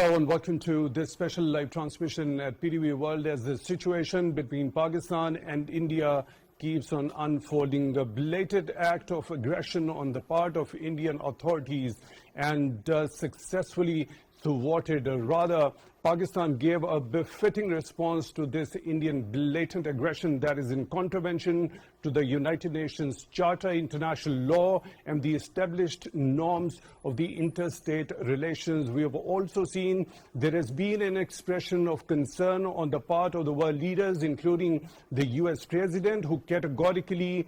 Hello and welcome to this special live transmission at PTV World as the situation between Pakistan and India keeps on unfolding. A blatant act of aggression on the part of Indian authorities and successfully thwarted. Rather, Pakistan gave a befitting response to this Indian blatant aggression that is in contravention to the United Nations Charter, international law, and the established norms of the interstate relations. We have also seen there has been an expression of concern on the part of the world leaders, including the US President, who categorically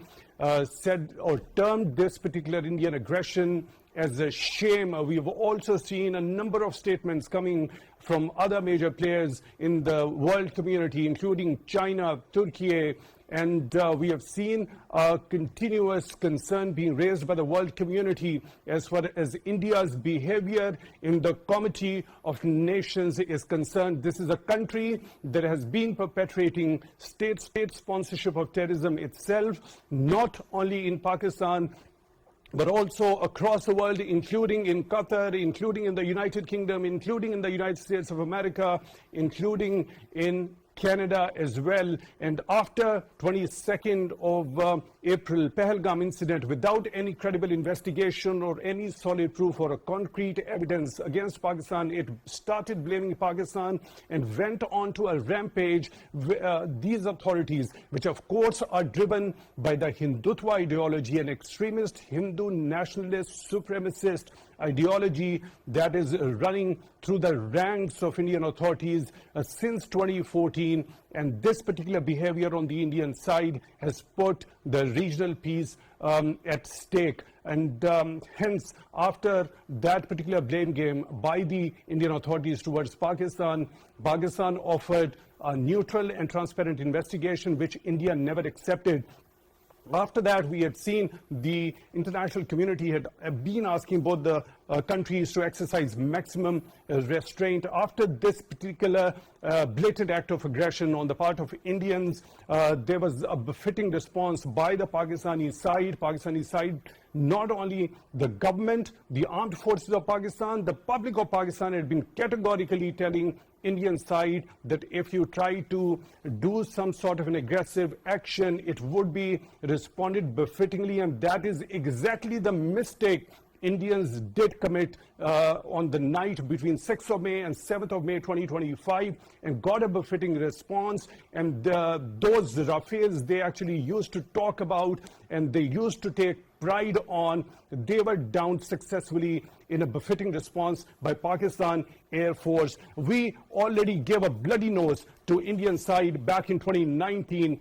said or termed this particular Indian aggression as a shame. We have also seen a number of statements coming from other major players in the world community, including China, Turkey, and we have seen a continuous concern being raised by the world community as far as India's behavior in the Committee of Nations is concerned. This is a country that has been perpetrating state sponsorship of terrorism itself, not only in Pakistan, but also across the world, including in Qatar, including in the United Kingdom, including in the United States of America, including in Canada as well. And after 22nd of April, Pahalgam incident, without any credible investigation or any solid proof or a concrete evidence against Pakistan, it started blaming Pakistan and went on to a rampage. These authorities, which of course are driven by the Hindutva ideology, an extremist Hindu nationalist supremacist ideology that is running through the ranks of Indian authorities since 2014, and this particular behavior on the Indian side has put the regional peace at stake. And hence, after that particular blame game by the Indian authorities towards Pakistan, Pakistan offered a neutral and transparent investigation, which India never accepted. After that, we had seen the international community had been asking both the countries to exercise maximum restraint. After this particular blatant act of aggression on the part of Indians, there was a befitting response by the Pakistani side. Pakistani side, not only the government, the armed forces of Pakistan, the public of Pakistan had been categorically telling Indian side that if you try to do some sort of an aggressive action, it would be responded befittingly, and that is exactly the mistake Indians did commit on the night between 6th of May and 7th of May 2025 and got a befitting response. And those Rafales they actually used to talk about and they used to take pride on, they were downed successfully in a befitting response by Pakistan Air Force. We already gave a bloody nose to Indian side back in 2019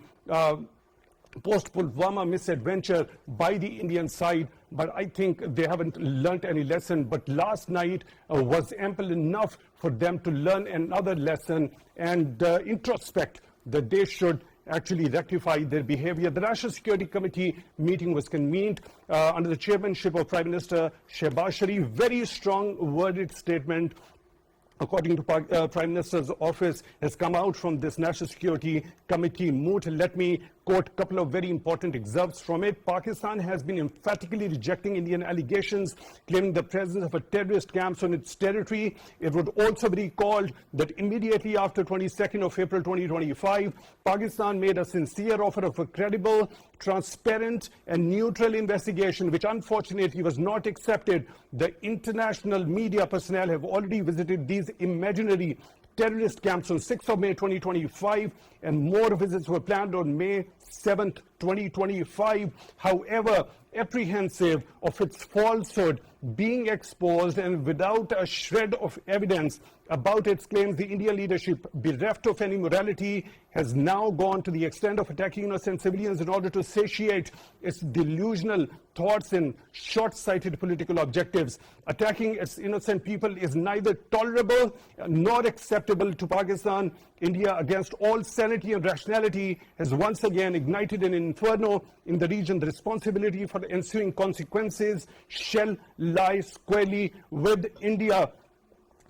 post-Pulwama misadventure by the Indian side, but I think they haven't learned any lesson. But last night was ample enough for them to learn another lesson and introspect that they should actually rectify their behavior. The National Security Committee meeting was convened under the chairmanship of Prime Minister Shehbaz Sharif. Very strong worded statement, according to Prime Minister's office, has come out from this National Security Committee moot. Let me quote a couple of very important excerpts from it. Pakistan has been emphatically rejecting Indian allegations claiming the presence of a terrorist camps on its territory. It would also be recalled that immediately after 22nd of April 2025, Pakistan made a sincere offer of a credible, transparent and neutral investigation, which unfortunately was not accepted. The international media personnel have already visited these imaginary terrorist camps on 6th of May 2025, and more visits were planned on May 7th, 2025. However, apprehensive of its falsehood being exposed and without a shred of evidence about its claims, the Indian leadership, bereft of any morality, has now gone to the extent of attacking innocent civilians in order to satiate its delusional thoughts and short-sighted political objectives. Attacking its innocent people is neither tolerable nor acceptable to Pakistan. India, against all sanity and rationality, has once again ignited an inferno in the region. The responsibility for the ensuing consequences shall lie squarely with India.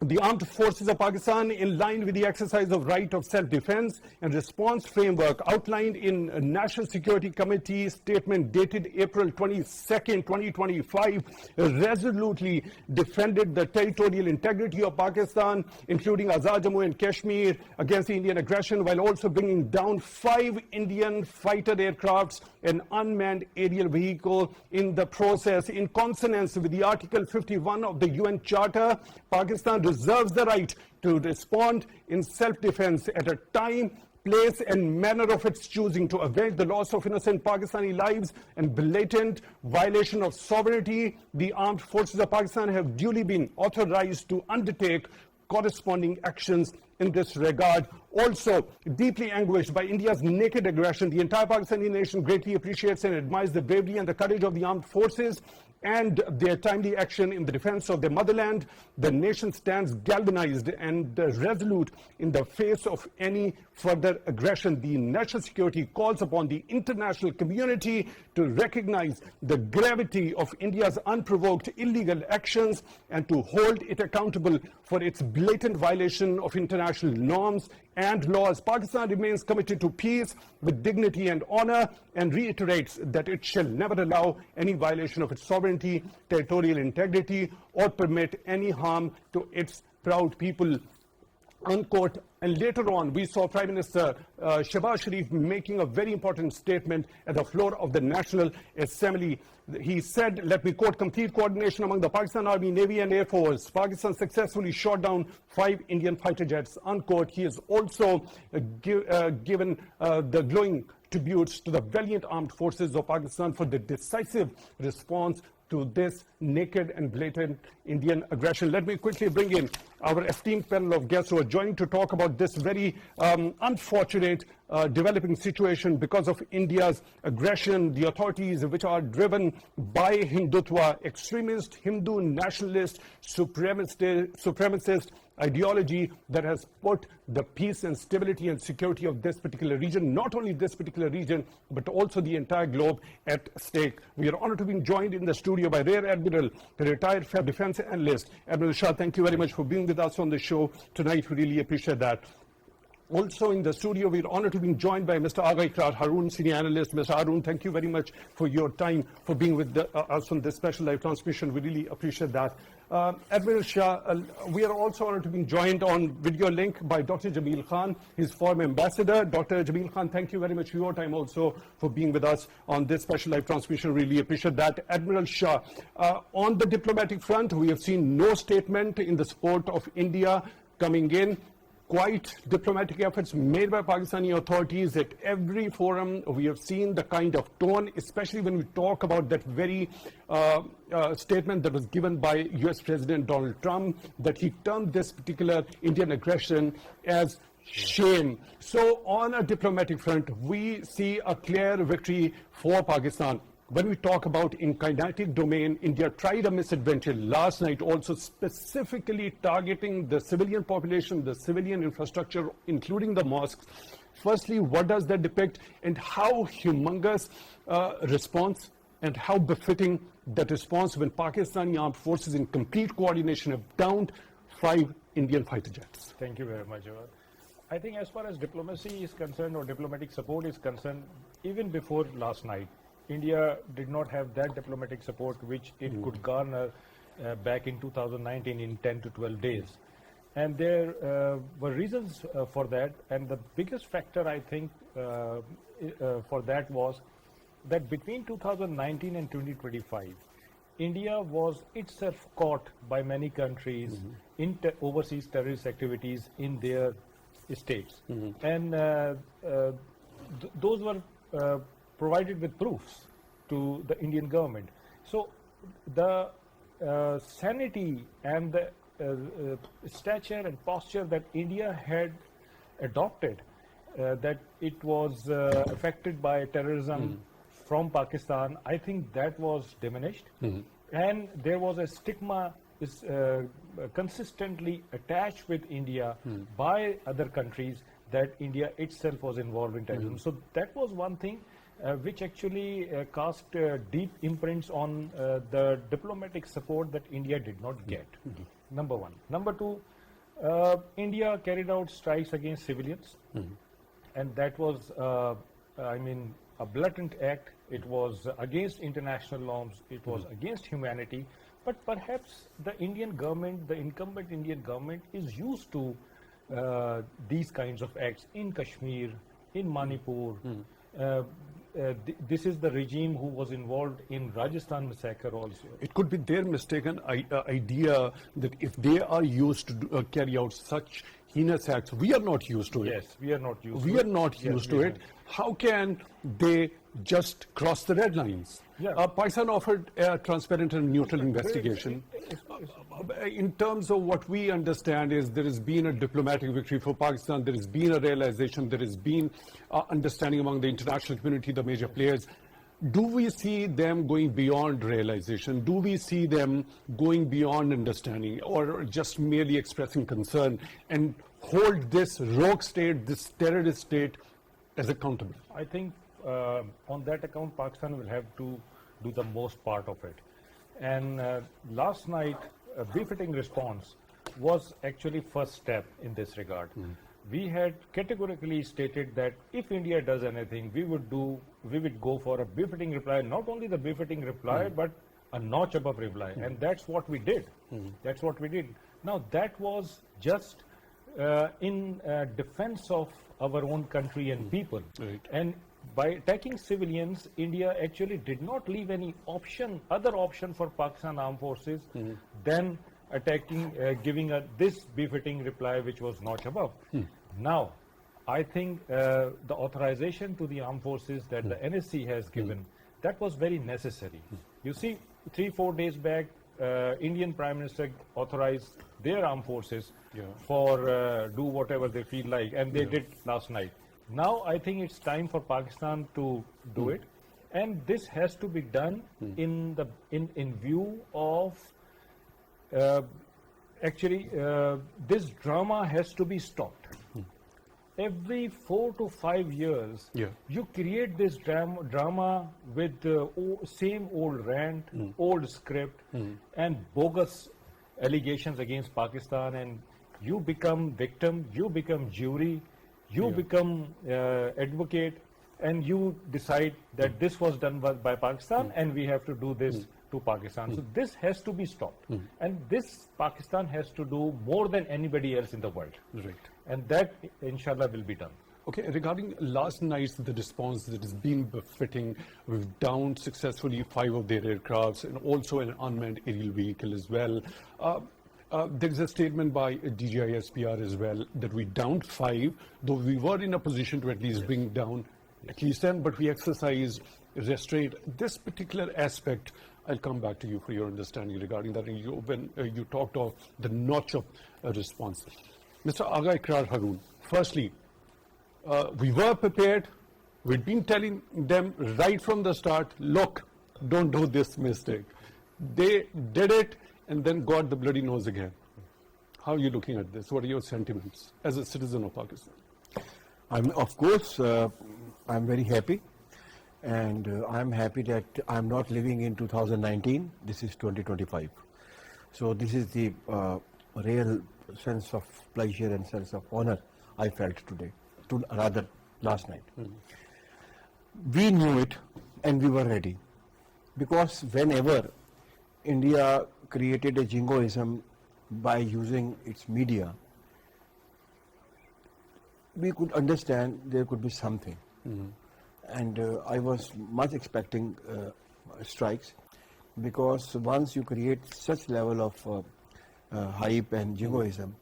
The armed forces of Pakistan, in line with the exercise of right of self-defense and response framework outlined in National Security Committee statement dated April 22nd, 2025, resolutely defended the territorial integrity of Pakistan, including Azad Jammu and Kashmir, against the Indian aggression, while also bringing down 5 Indian fighter aircrafts and unmanned aerial vehicle in the process. In consonance with the Article 51 of the UN Charter, Pakistan reserves the right to respond in self-defense at a time, place and manner of its choosing to avenge the loss of innocent Pakistani lives and blatant violation of sovereignty. The armed forces of Pakistan have duly been authorized to undertake corresponding actions in this regard. Also, deeply anguished by India's naked aggression, the entire Pakistani nation greatly appreciates and admires the bravery and the courage of the armed forces and their timely action in the defense of their motherland. The nation stands galvanized and resolute in the face of any further aggression. The national security calls upon the international community to recognize the gravity of India's unprovoked illegal actions and to hold it accountable for its blatant violation of international norms and laws. Pakistan remains committed to peace with dignity and honor and reiterates that it shall never allow any violation of its sovereignty, territorial integrity, or permit any harm to its proud people. Unquote. And later on, we saw Prime Minister Shehbaz Sharif making a very important statement at the floor of the National Assembly. He said, let me quote, complete coordination among the Pakistan Army, Navy and Air Force. Pakistan successfully shot down 5 Indian fighter jets, unquote. He has also given the glowing tributes to the valiant armed forces of Pakistan for the decisive response to this naked and blatant Indian aggression. Let me quickly bring in our esteemed panel of guests who are joining to talk about this very unfortunate developing situation because of India's aggression. The authorities, which are driven by Hindutva, extremist, Hindu, nationalist, supremacist ideology that has put the peace and stability and security of this particular region, not only this particular region, but also the entire globe at stake. We are honored to be joined in the studio by Rear Admiral, the retired defense analyst. Admiral Shah, thank you very much for being with us on the show tonight. We really appreciate that. Also in the studio, we're honored to be joined by Mr. Agha Ikrar Haroon, senior analyst. Mr. Haroon, thank you very much for your time, for being with us on this special live transmission. We really appreciate that. Admiral Shah, we are also honored to be joined on video link by Dr. Jamil Khan, his former ambassador. Dr. Jamil Khan, thank you very much for your time also for being with us on this special live transmission. Really appreciate that. Admiral Shah, on the diplomatic front, we have seen no statement in the support of India coming in. Quite diplomatic efforts made by Pakistani authorities at every forum. We have seen the kind of tone, especially when we talk about that very statement that was given by US President Donald Trump, that he termed this particular Indian aggression as shame. So on a diplomatic front, we see a clear victory for Pakistan. When we talk about in kinetic domain, India tried a misadventure last night, also specifically targeting the civilian population, the civilian infrastructure, including the mosques. Firstly, what does that depict, and how humongous response and how befitting that response when Pakistani armed forces in complete coordination have downed 5 Indian fighter jets? Thank you very much, Jawad. I think as far as diplomacy is concerned or diplomatic support is concerned, even before last night, India did not have that diplomatic support which it could garner back in 2019 in 10 to 12 days. And there were reasons for that, and the biggest factor I think for that was that between 2019 and 2025, India was itself caught by many countries in overseas terrorist activities in their states. And those were provided with proofs to the Indian government. So the sanity and the stature and posture that India had adopted, that it was affected by terrorism from Pakistan, I think that was diminished. And there was a stigma consistently attached with India by other countries that India itself was involved in terrorism. So that was one thing which actually cast deep imprints on the diplomatic support that India did not get. Number one. Number two, India carried out strikes against civilians, and that was, I mean, a blatant act. It was against international norms. It was against humanity. But perhaps the Indian government, the incumbent Indian government, is used to these kinds of acts in Kashmir, in Manipur. This is the regime who was involved in Rajasthan massacre also. It could be their mistaken idea that if they are used to carry out such heinous acts, we are not used to it. Yes, we are not used We to are it. not Yes, used we to are. it. How can they just cross the red lines? Yeah. Pakistan offered a transparent and neutral investigation. In terms of what we understand is there has been a diplomatic victory for Pakistan, there has been a realization, there has been understanding among the international community, the major players. Do we see them going beyond realization? Do we see them going beyond understanding, or just merely expressing concern and hold this rogue state, this terrorist state as accountable? I think on that account, Pakistan will have to do the most part of it. And last night, a befitting response was actually first step in this regard. We had categorically stated that if India does anything, we would go for a befitting reply, not only the befitting reply, but a notch above reply. And that's what we did. That's what we did. Now, that was just in defense of our own country and people. Right. And by attacking civilians, India actually did not leave any other option for Pakistan Armed Forces than attacking, giving this befitting reply, which was notch above. Now, I think the authorization to the armed forces that the NSC has given, that was very necessary. You see, 3-4 days back, Indian Prime Minister authorized their armed forces for do whatever they feel like, and they did last night. Now I think it's time for Pakistan to do it, and this has to be done in view of this drama has to be stopped. Every 4 to 5 years, you create this drama with the same old rant, old script, and bogus allegations against Pakistan, and you become victim, you become jury, you become advocate, and you decide that this was done by Pakistan and we have to do this to Pakistan. So this has to be stopped. And this Pakistan has to do more than anybody else in the world. Right. And that, inshallah, will be done. Okay, regarding last night's the response that has been befitting, we've downed successfully 5 of their aircrafts and also an unmanned aerial vehicle as well. There is a statement by DGI SPR as well that we downed 5, though we were in a position to at least bring down at least 10, but we exercise restraint. This particular aspect, I'll come back to you for your understanding regarding that. When you talked of the notch of response. Mr. Agha Ikrar Haroon, firstly, we were prepared. We'd been telling them right from the start, look, don't do this mistake. They did it and then got the bloody nose again. How are you looking at this? What are your sentiments as a citizen of Pakistan? Of course, I'm very happy. And I'm happy that I'm not living in 2019. This is 2025. So this is the real sense of pleasure and sense of honor I felt today, rather last night. We knew it and we were ready. Because whenever India created a jingoism by using its media, we could understand there could be something. And I was much expecting strikes, because once you create such level of hype and jingoism,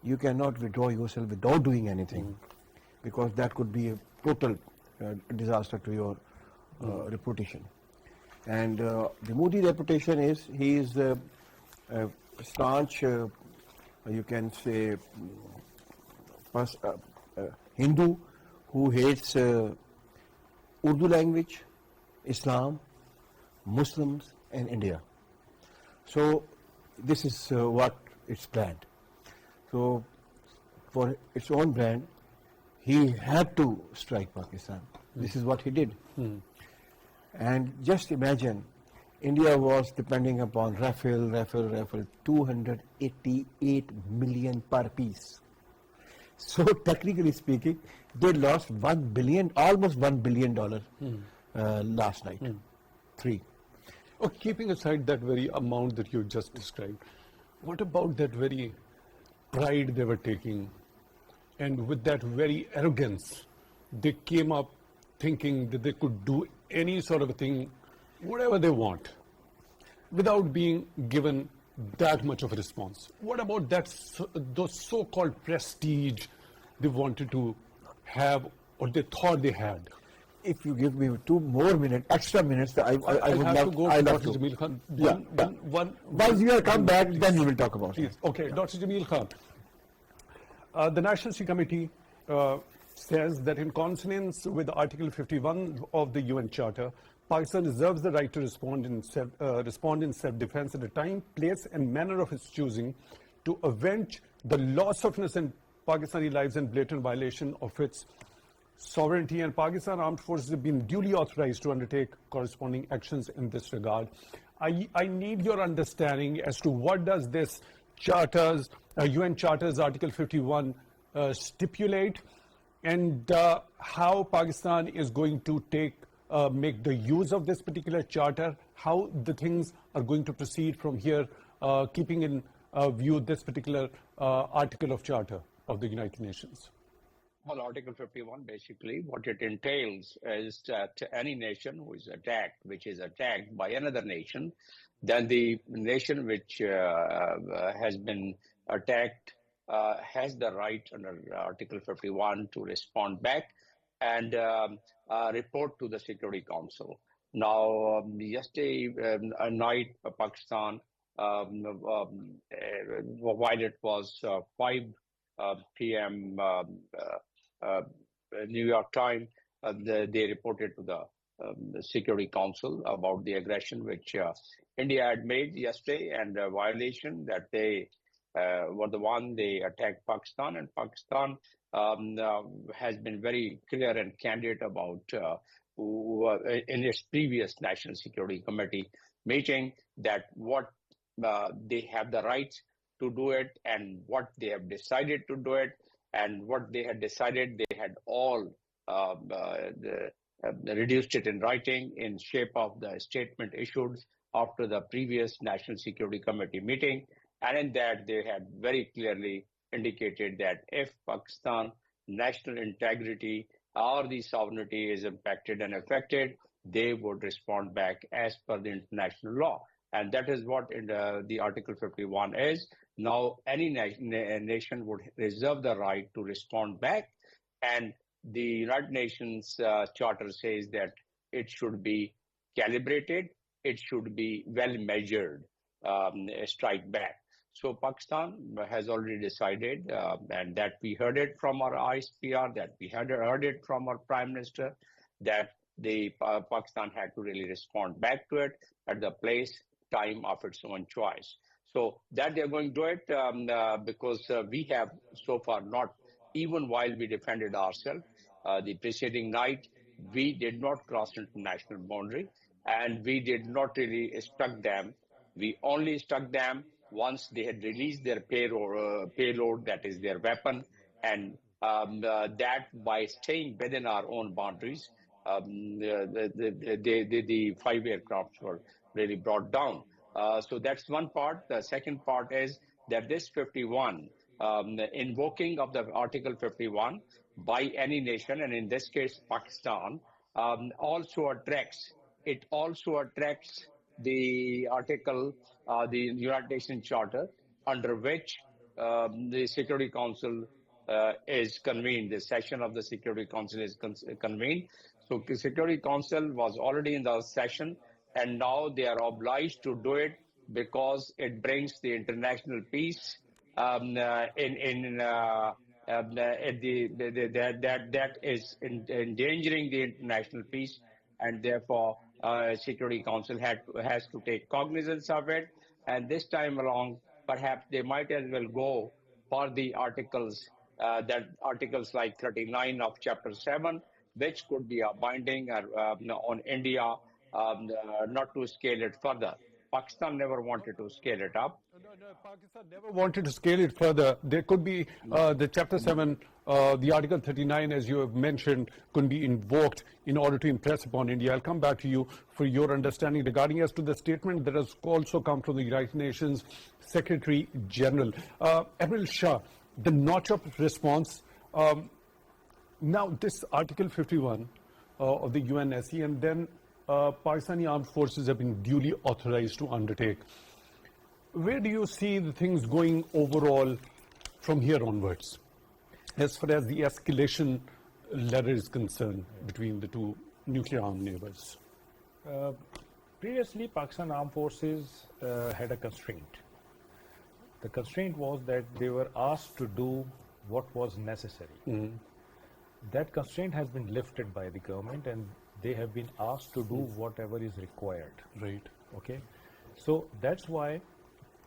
you cannot withdraw yourself without doing anything, because that could be a total disaster to your reputation. And the Modi reputation is, he is a staunch, you can say, Hindu who hates Urdu language, Islam, Muslims and India. So this is what it's planned. So for its own brand, he had to strike Pakistan. This is what he did. And just imagine India was depending upon Rafale, 288 million per piece. So technically speaking, they lost 1 billion, almost $1 billion last night. Three. Oh, keeping aside that very amount that you just described, what about that very pride they were taking? And with that very arrogance, they came up thinking that they could do any sort of a thing, whatever they want, without being given that much of a response. What about those so-called prestige they wanted to have or they thought they had? If you give me 2 more minutes, extra minutes, I would have love to go I to love Dr. to. Jamil Khan. Once you have come back, please. then we will talk about Please. it. Okay, Dr. Jamil Khan. The National Security Committee says that in consonance with Article 51 of the UN Charter, Pakistan reserves the right to respond in self-defense at a time, place, and manner of its choosing to avenge the loss of innocent Pakistani lives and blatant violation of its sovereignty, and Pakistan Armed Forces have been duly authorized to undertake corresponding actions in this regard. I need your understanding as to what does this charters, UN Charters Article 51 stipulate, and how Pakistan is going to make the use of this particular charter, how the things are going to proceed from here, keeping in view this particular article of charter of the United Nations. Well, Article 51, basically, what it entails is that any nation who is attacked, which is attacked by another nation, then the nation which has been attacked has the right under Article 51 to respond back and report to the Security Council. Now, yesterday night, Pakistan, while it was 5 p.m. New York time, they reported to the Security Council about the aggression which India had made yesterday and a violation that they were the one they attacked Pakistan, and Pakistan has been very clear and candid about in its previous National Security Committee meeting that what they have the rights to do it and what they have decided to do it. And what they had decided, they had all reduced it in writing in shape of the statement issued after the previous National Security Committee meeting. And in that, they had very clearly indicated that if Pakistan national integrity or the sovereignty is impacted and affected, they would respond back as per the international law. And that is what in the Article 51 is. Now, any nation would reserve the right to respond back. And the United Nations Charter says that it should be calibrated, it should be well measured strike back. So Pakistan has already decided, and that we heard it from our ISPR, that we had heard it from our Prime Minister, that the Pakistan had to really respond back to it at the place, time of its own choice. So that they're going to do it because we have so far not, even while we defended ourselves, the preceding night, we did not cross international boundary and we did not really struck them. We only struck them once they had released their payload, that is their weapon, and that by staying within our own boundaries, the 5 aircrafts were really brought down. So that's one part. The second part is that this 51, invoking of the Article 51 by any nation, and in this case Pakistan, also attracts the article, the United Nations Charter, under which the Security Council is convened. The session of the Security Council is convened. So the Security Council was already in the session, and now they are obliged to do it because it brings the international peace that is endangering the international peace, and therefore Security Council has to take cognizance of it. And this time along, perhaps they might as well go for the articles, articles like 39 of Chapter 7, which could be a binding on India not to scale it further. Pakistan never wanted to scale it up. No, Pakistan never wanted to scale it further. There could be the Chapter 7, the Article 39, as you have mentioned, could be invoked in order to impress upon India. I'll come back to you for your understanding regarding as to the statement that has also come from the United Nations Secretary General. Admiral Shah, the notch-up response. Now, this Article 51 of the UNSC and then Pakistani armed forces have been duly authorized to undertake. Where do you see the things going overall from here onwards, as far as the escalation ladder is concerned between the two nuclear-armed neighbors? Previously, Pakistan Armed Forces had a constraint. The constraint was that they were asked to do what was necessary. That constraint has been lifted by the government and they have been asked to do whatever is required. Right. Okay. So that's why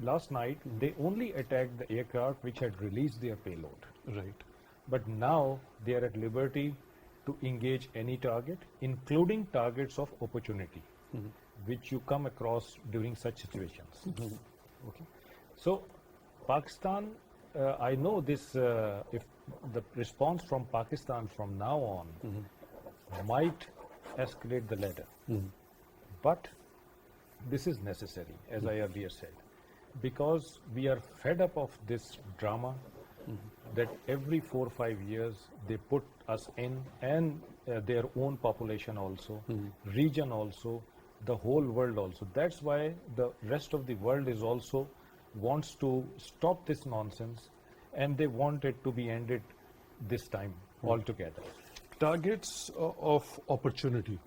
last night they only attacked the aircraft which had released their payload. Right. But now they are at liberty to engage any target, including targets of opportunity, which you come across during such situations. Okay. So Pakistan, I know this, if the response from Pakistan from now on might escalate the ladder. But this is necessary, as I earlier said, because we are fed up of this drama that every 4 or 5 years they put us in, and their own population also, region also, the whole world also. That's why the rest of the world is also wants to stop this nonsense, and they want it to be ended this time altogether. Targets of opportunity.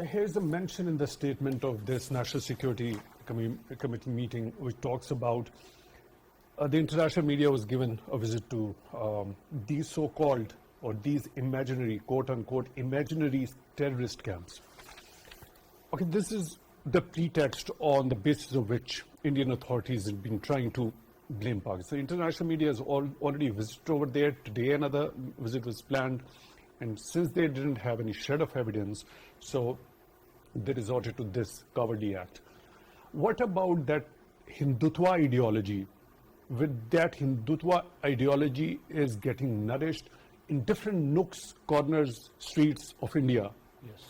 Here's a mention in the statement of this National Security Committee meeting, which talks about the international media was given a visit to these so-called or these imaginary, quote-unquote, imaginary terrorist camps. Okay, this is the pretext on the basis of which Indian authorities have been trying to blame Pakistan. International media has already visited over there. Today another visit was planned, and since they didn't have any shred of evidence, so they resorted to this cowardly act. What about that Hindutva ideology? With that Hindutva ideology is getting nourished in different nooks, corners, streets of India. Yes.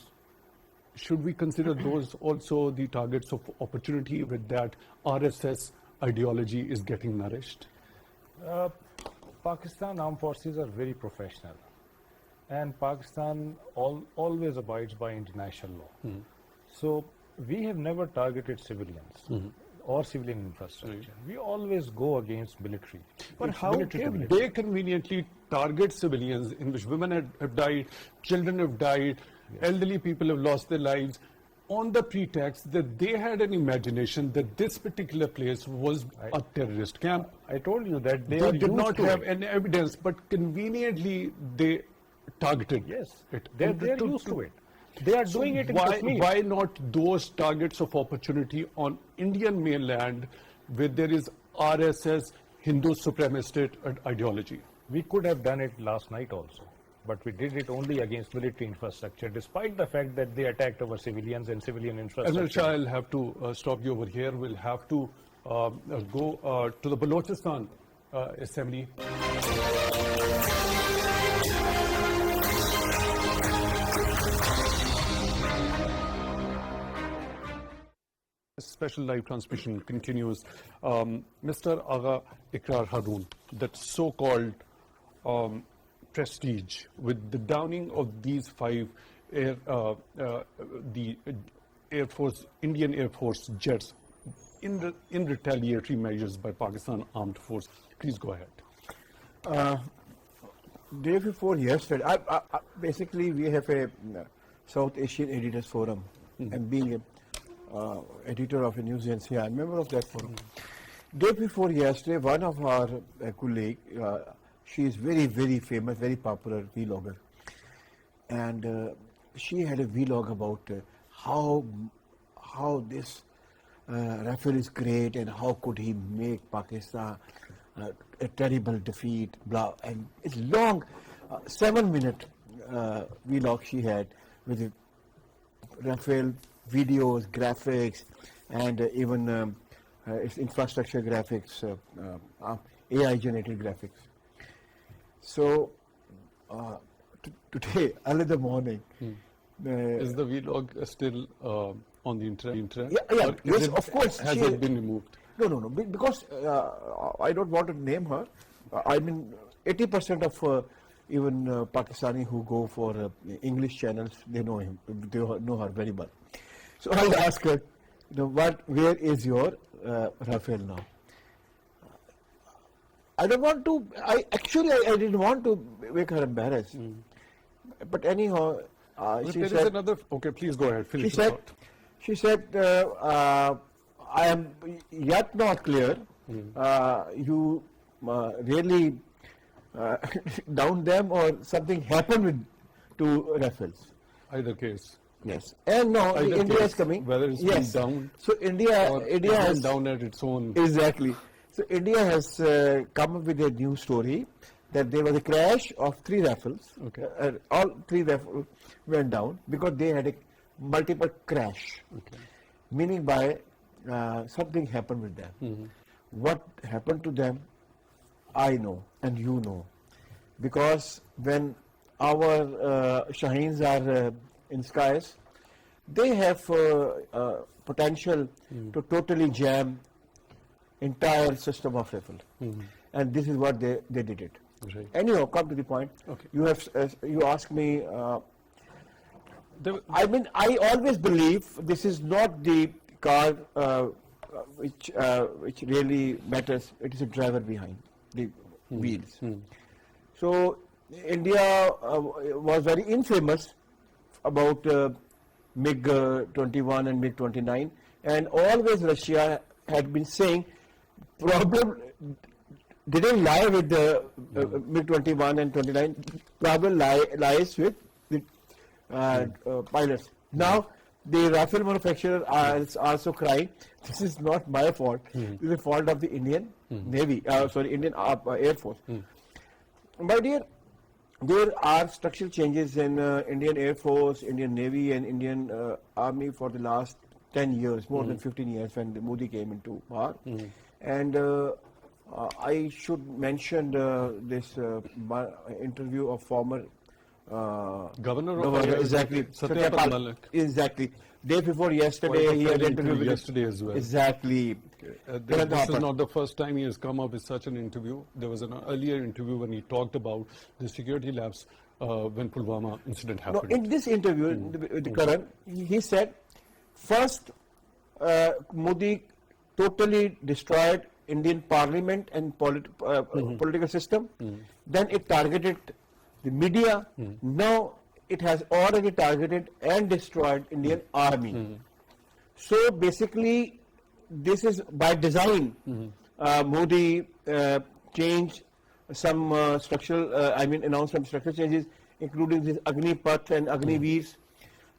Should we consider those also the targets of opportunity with that RSS ideology is getting nourished? Pakistan Armed Forces are very professional, and Pakistan always abides by international law. So we have never targeted civilians or civilian infrastructure. We always go against military. But It's how military to can military. they conveniently target civilians in which women have died, children have died, elderly people have lost their lives, on the pretext that they had an imagination that this particular place was a terrorist camp? I told you that they They did not have it. any evidence, but conveniently they targeted Yes, it. they're And used to it. They are So doing it in why, Kashmir. why not those targets of opportunity on Indian mainland where there is RSS, Hindu supremacist ideology? We could have done it last night also, but we did it only against military infrastructure, despite the fact that they attacked our civilians and civilian Admiral infrastructure. Shah, I'll have to stop you over here. We'll have to go to the Balochistan Assembly. Special live transmission continues. Mr. Agha Ikrar Haroon, that so-called prestige with the downing of these 5 the Air Force, Indian Air Force jets in retaliatory measures by Pakistan Armed Force. Please go ahead. Day before yesterday, basically we have a South Asian Editors Forum, and being a editor of a news agency, I'm a member of that forum. Day before yesterday, one of our colleague, she is very, very famous, very popular vlogger, and she had a vlog about how this Rafale is great and how could he make Pakistan a terrible defeat, blah, and it's long, 7-minute vlog she had with Rafale videos, graphics, and even its infrastructure graphics, AI-generated graphics. So today, early in the morning, Is the vlog still on the internet? yeah, Or yes, it, of course. Has it been removed? No, because I don't want to name her. I mean, 80% of even Pakistani who go for English channels, they know him, they know her very well. So I'll ask her, where is your Rafale now? I don't want to. I didn't want to make her embarrassed. But anyhow, But she there is said. another. Okay, please go ahead. She Finish said, your thought. she said, I am yet not clear. You really down them or something happened with two Rafales. Either case. Yes. And now Either India case, is coming. whether it's yes. been down So India or has down at its own. exactly. So India has come up with a new story that there was a crash of 3 Rafales. Okay. All 3 Rafales went down because they had a multiple crash. Okay. Meaning by something happened with them. What happened to them, I know and you know. Because when our Shaheens are in skies, they have potential to totally jam entire system of rifle. And this is what they did it. Right. Anyhow, come to the point. Okay. You asked me. There- I mean, I always believe this is not the car which really matters. It is a driver behind the wheels. So India was very infamous about MiG-21 and MiG-29, and always Russia had been saying problem didn't lie with the MiG-21 and 29. Problem lies with the pilots. Now the Rafale manufacturer is also crying, this is not my fault. This is the fault of the Indian Navy. Indian Air Force. My dear, there are structural changes in Indian Air Force, Indian Navy, and Indian Army for the last 10 years, more than 15 years when the Modi came into power. And I should mention this interview of former Governor of exactly. Satyapal Malik. Exactly. Day before yesterday, he had interview with yesterday as well. Exactly. This is not the first time he has come up with such an interview. There was an earlier interview when he talked about the security lapse when Pulwama incident No, happened. in this interview with the Karan, he said, first, Modi totally destroyed Indian parliament and political system. Then it targeted the media. Now it has already targeted and destroyed Indian army. So basically, this is by design. Modi changed some structural, announced some structural changes, including this Agnipath and Agniveers.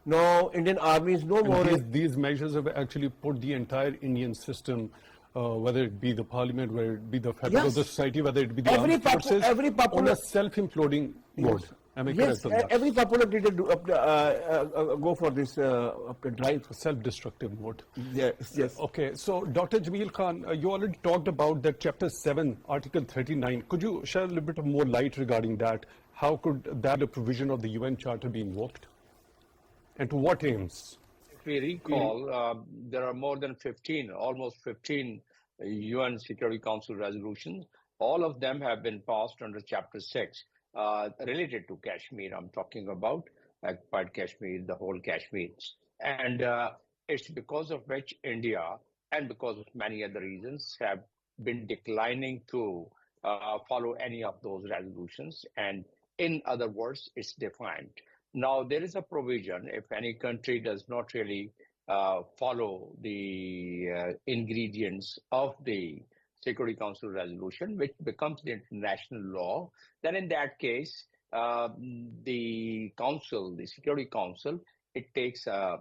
Now Indian army is no more. These measures have actually put the entire Indian system, whether it be the parliament, whether it be the fabric of the society, whether it be the armed forces, on a self-imploding mode. Am I correct on that? Every popular leader go for this drive. Self-destructive mode. Yes. Okay, so Dr. Jameel Khan, you already talked about that Chapter 7, Article 39. Could you shed a little bit of more light regarding that? How could that the provision of the UN Charter be invoked? And to what aims? If we recall, there are more than 15, almost 15 UN Security Council resolutions. All of them have been passed under Chapter 6 related to Kashmir. I'm talking about occupied Kashmir, the whole Kashmir. And it's because of which India, and because of many other reasons, have been declining to follow any of those resolutions. And in other words, it's defiant. Now, there is a provision if any country does not really follow the ingredients of the Security Council resolution, which becomes the international law, then in that case, the council, the Security Council, it takes a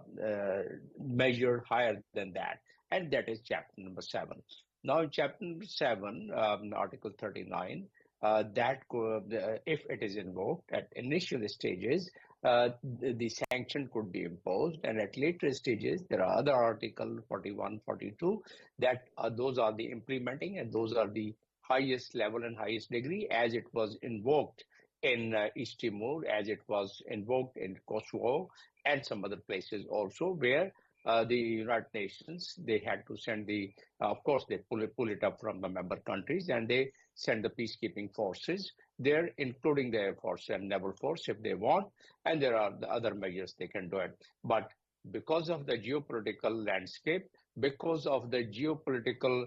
measure higher than that, and that is chapter number 7. Now, in chapter number 7, Article 39, if it is invoked at initial stages, the sanction could be imposed, and at later stages, there are other Article 41, 42 that those are the implementing, and those are the highest level and highest degree, as it was invoked in East Timor, as it was invoked in Kosovo, and some other places also, where the United Nations, they had to send of course, they pull it up from the member countries, and they send the peacekeeping forces there, including the Air Force and Naval Force if they want, and there are the other measures they can do it. But because of the geopolitical landscape, because of the geopolitical,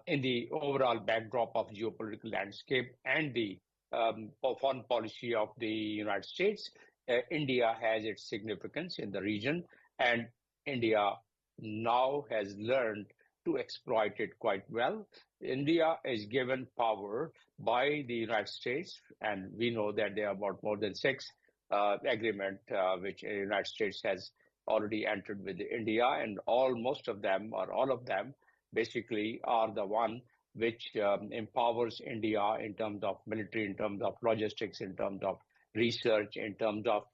in the overall backdrop of geopolitical landscape and the foreign policy of the United States, India has its significance in the region, and India now has learned to exploit it quite well. India is given power by the United States, and we know that there are about more than 6 agreements which the United States has already entered with India, and most of them, or all of them, basically are the one which empowers India in terms of military, in terms of logistics, in terms of research, in terms of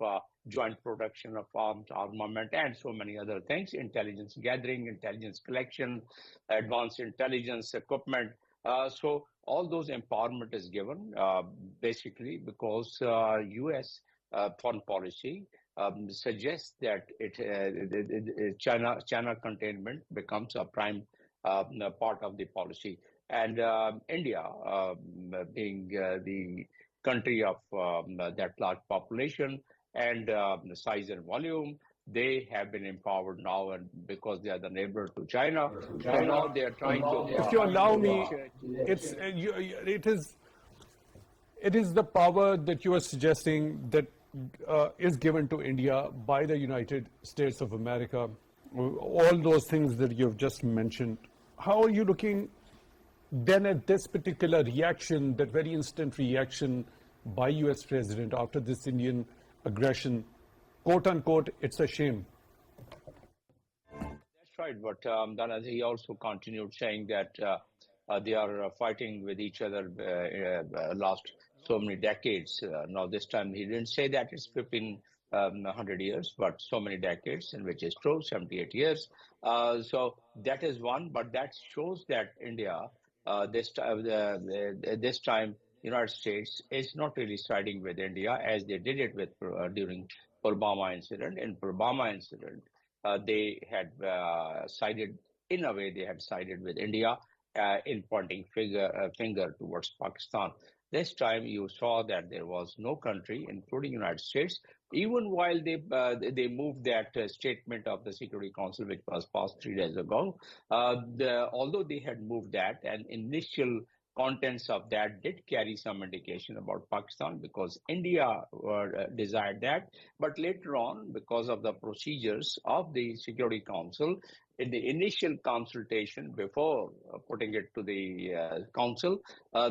joint production of arms, armament, and so many other things, intelligence gathering, intelligence collection, advanced intelligence equipment. So all those empowerment is given basically because U.S. Foreign policy suggests that China containment becomes a prime part of the policy. And India, being the country of that large population and the size and volume, they have been empowered now, and because they are the neighbor to China, so now they are trying to. If you allow me, it is the power that you are suggesting that is given to India by the United States of America. All those things that you've just mentioned. How are you looking then at this particular reaction, that very instant reaction by U.S. President after this Indian aggression, quote unquote, it's a shame? That's right, but then he also continued saying that they are fighting with each other last so many decades. Now this time he didn't say that it's 1,500 years, but so many decades, and which is true, 78 years. So that is one, but that shows that India, this time, United States is not really siding with India as they did it with during Purbama incident. In Purbama incident, they had sided, in a way, they had sided with India in pointing finger towards Pakistan. This time, you saw that there was no country, including United States, even while they moved that statement of the Security Council, which was passed 3 days ago. Although they had moved that, and initial contents of that did carry some indication about Pakistan because India desired that. But later on, because of the procedures of the Security Council, in the initial consultation before putting it to the council,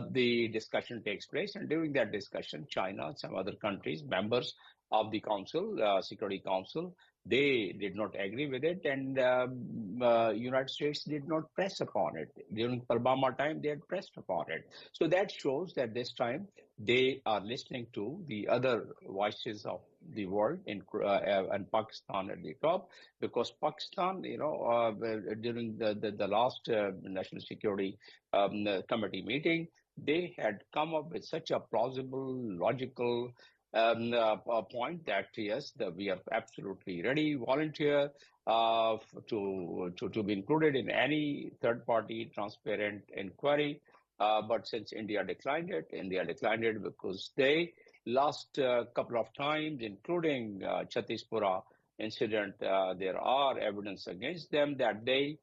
the discussion takes place. And during that discussion, China and some other countries, members of the council, Security Council, they did not agree with it, and United States did not press upon it. During Purbama time, they had pressed upon it. So that shows that this time they are listening to the other voices of the world, and Pakistan at the top, because Pakistan, during the last National Security Committee meeting, they had come up with such a plausible, logical point that yes, we are absolutely ready, volunteer to be included in any third-party transparent inquiry. But since India declined it because they last couple of times, including Chhattispura incident, there are evidence against them that they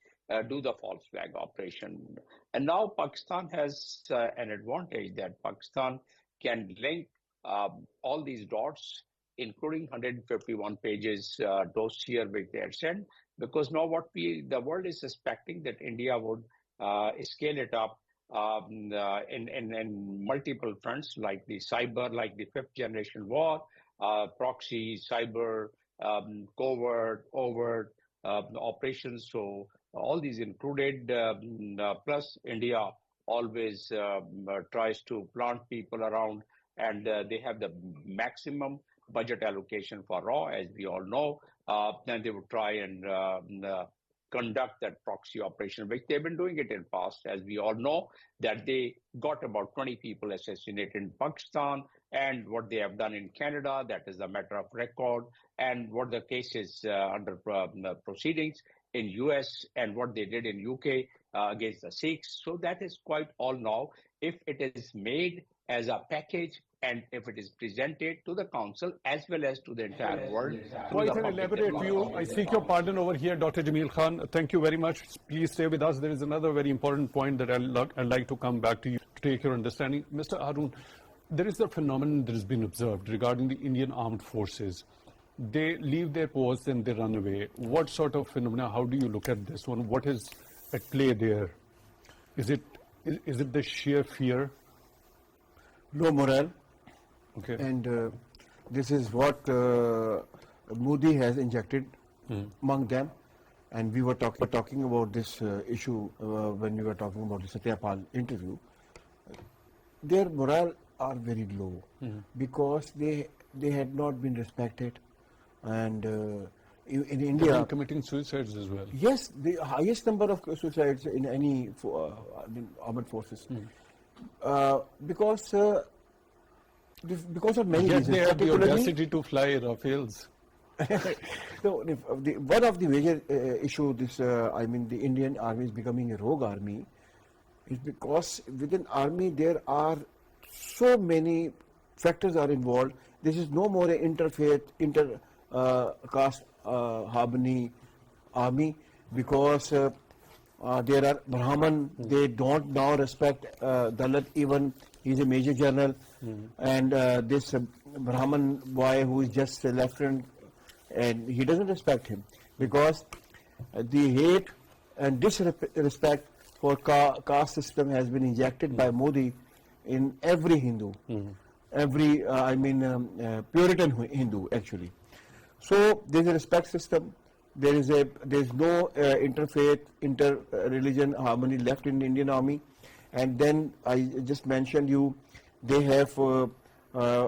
do the false flag operation. And now Pakistan has an advantage that Pakistan can link all these dots, including 151 pages dossier which they had sent, because now the world is suspecting that India would scale it up in multiple fronts, like the cyber, like the 5th generation war, proxy, cyber, covert, overt operations. So all these included, plus India always tries to plant people around, and they have the maximum budget allocation for raw, as we all know. Then they would try and conduct that proxy operation, which they've been doing it in past, as we all know, that they got about 20 people assassinated in Pakistan, and what they have done in Canada, that is a matter of record, and what the case is under proceedings in US, and what they did in UK against the Sikhs. So that is quite all now. If it is made as a package, and if it is presented to the council as well as to the entire world. Quite an elaborate view. I seek your pardon over here, Dr. Jamil Khan. Thank you very much. Please stay with us. There is another very important point that I'd like to come back to you to take your understanding. Mr. Harun, there is a phenomenon that has been observed regarding the Indian armed forces. They leave their posts and they run away. What sort of phenomena, how do you look at this one? What is at play there? Is it the sheer fear? Low morale. Okay. And this is what Modi has injected among them. And we were talking about this issue when we were talking about the Satyapal interview. Their morale are very low because they had not been respected. And in India, They're committing suicides as well. yes, the highest number of suicides in any armed forces. Because of many Yet reasons. they have the Particularly- audacity to fly Rafales. No, one of the major issue, the Indian army is becoming a rogue army, is because within army there are so many factors are involved. This is no more an interfaith, caste harmony army, because there are Brahman. They don't now respect Dalit. Even he's a major general, and this Brahman boy who is just a lieutenant, and he doesn't respect him because the hate and disrespect for caste system has been injected by Modi in every Hindu, every Puritan Hindu actually. So there is a respect system. There is no interfaith, inter-religion harmony left in the Indian army. And then I just mentioned you, they have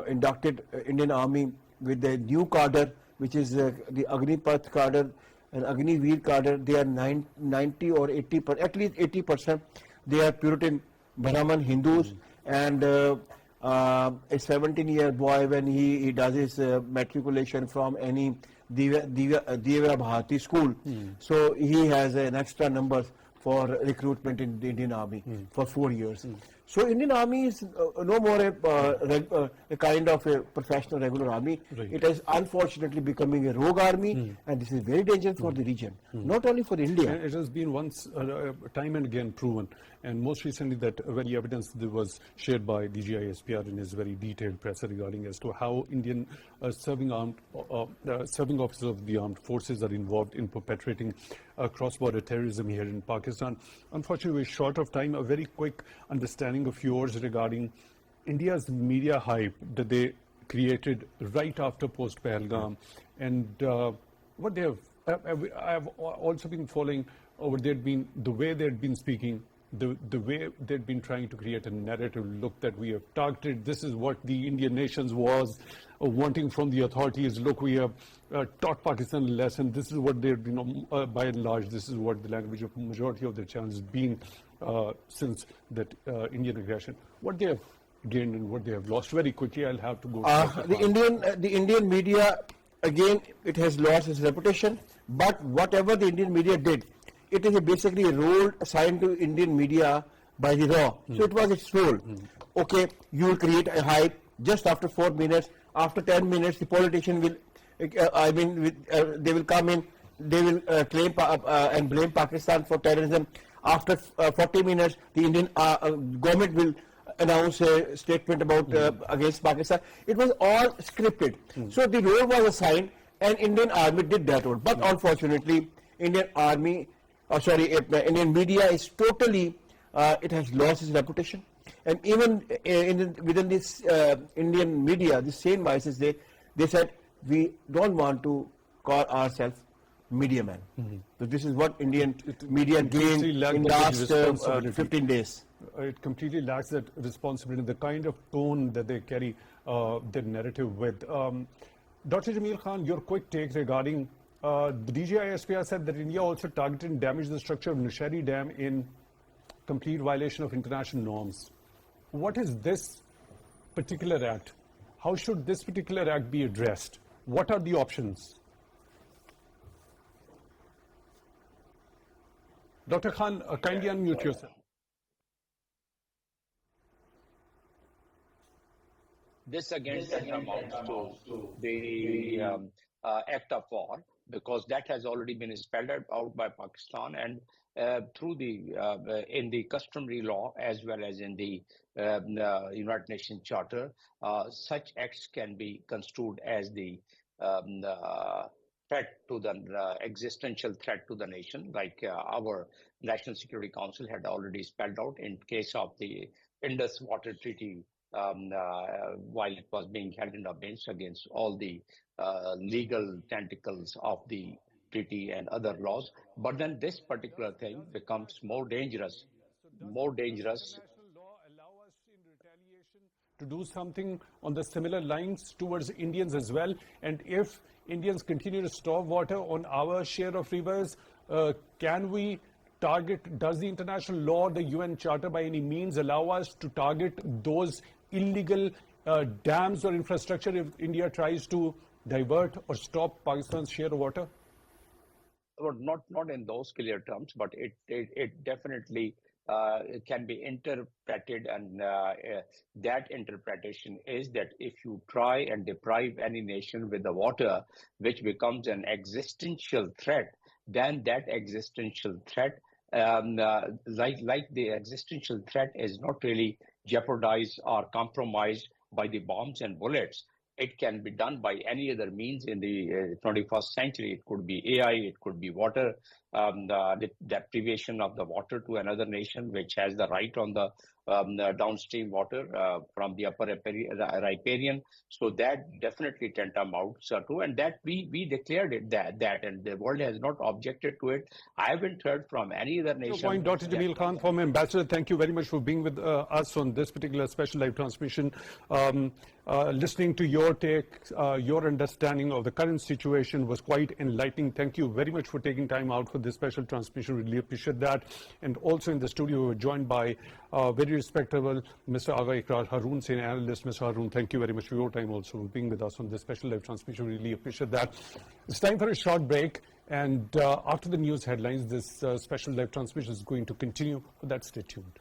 inducted Indian army with the new cadre, which is the Agnipath cadre and Agniveer cadre. They are 90 or 80%, at least 80%. They are Puritan Brahman Hindus, and a 17-year boy, when he does his matriculation from any Divya Bharati school, so he has an extra number for recruitment in the Indian Army for 4 years. So Indian Army is no more a kind of a professional regular army. Right. It is unfortunately becoming a rogue army, and this is very dangerous for the region, not only for India. And it has been once, time and again proven, and most recently that very evidence that was shared by DGI SPR in his very detailed press regarding as to how Indian serving officers of the armed forces are involved in perpetrating cross-border terrorism here in Pakistan. Unfortunately, we're short of time. A very quick understanding of yours regarding India's media hype that they created right after post-Pahalgam, and what they have. I have also been following over the way they'd been speaking, the way they'd been trying to create a narrative look that we have targeted. This is what the Indian nations was wanting from the authorities. Look, we have taught Pakistan a lesson. This is what they've been, by and large, this is what the language of majority of their channels has been since that Indian aggression. What they have gained and what they have lost. Very quickly, I'll have to go. The Indian media, again, it has lost its reputation. But whatever the Indian media did, it is basically a role assigned to Indian media by the law. So it was its role. Okay, you will create a hype just after 4 minutes. After 10 minutes, the politician will, they will come in, they will claim and blame Pakistan for terrorism. After 40 minutes, the Indian government will announce a statement about against Pakistan. It was all scripted. So the role was assigned, and Indian army did that role. But unfortunately, Indian media is totally, it has lost its reputation. And even within this Indian media, the same voices, they said, we don't want to call ourselves media men. So this is what Indian media gained in the last 15 days. it completely lacks that responsibility, the kind of tone that they carry their narrative with. Dr. Jamil Khan, your quick take regarding the DGISPR said that India also targeted and damaged the structure of Nasheri Dam in complete violation of international norms. What is this particular act? How should this particular act be addressed? What are the options? Dr. Khan, kindly unmute yourself. This again amounts to the act of war, because that has already been spelled out by Pakistan, and through the in the customary law as well as in the United Nations Charter, such acts can be construed as the threat to the existential threat to the nation, like our National Security Council had already spelled out in case of the Indus Water Treaty. While it was being held in abeyance against all the legal tentacles of the treaty and other laws. But then this particular thing becomes more dangerous. More dangerous. Does international law allow us in retaliation to do something on the similar lines towards Indians as well? And if Indians continue to store water on our share of rivers, can we target, does the international law, the UN Charter by any means allow us to target those illegal dams or infrastructure if India tries to divert or stop Pakistan's share of water? Well, not in those clear terms, but it definitely can be interpreted, and that interpretation is that if you try and deprive any nation with the water, which becomes an existential threat, then that existential threat, like the existential threat, is not really jeopardized or compromised by the bombs and bullets. It can be done by any other means in the 21st century. It could be AI, it could be water, the deprivation of the water to another nation which has the right on the downstream water from the upper riparian. So that definitely tantamounts to, and that we declared it that, and the world has not objected to it. I haven't heard from any other nation. Point, Dr. Jamil Khan, former ambassador, thank you very much for being with us on this particular special live transmission. Listening to your take, your understanding of the current situation was quite enlightening. Thank you very much for taking time out for this special transmission. Really appreciate that. And also in the studio, we were joined by very respectable Mr. Agha Ikrar Haroon, senior analyst. Mr. Haroon, thank you very much for your time also being with us on this special live transmission. Really appreciate that. It's time for a short break. And after the news headlines, this special live transmission is going to continue. For that, stay tuned.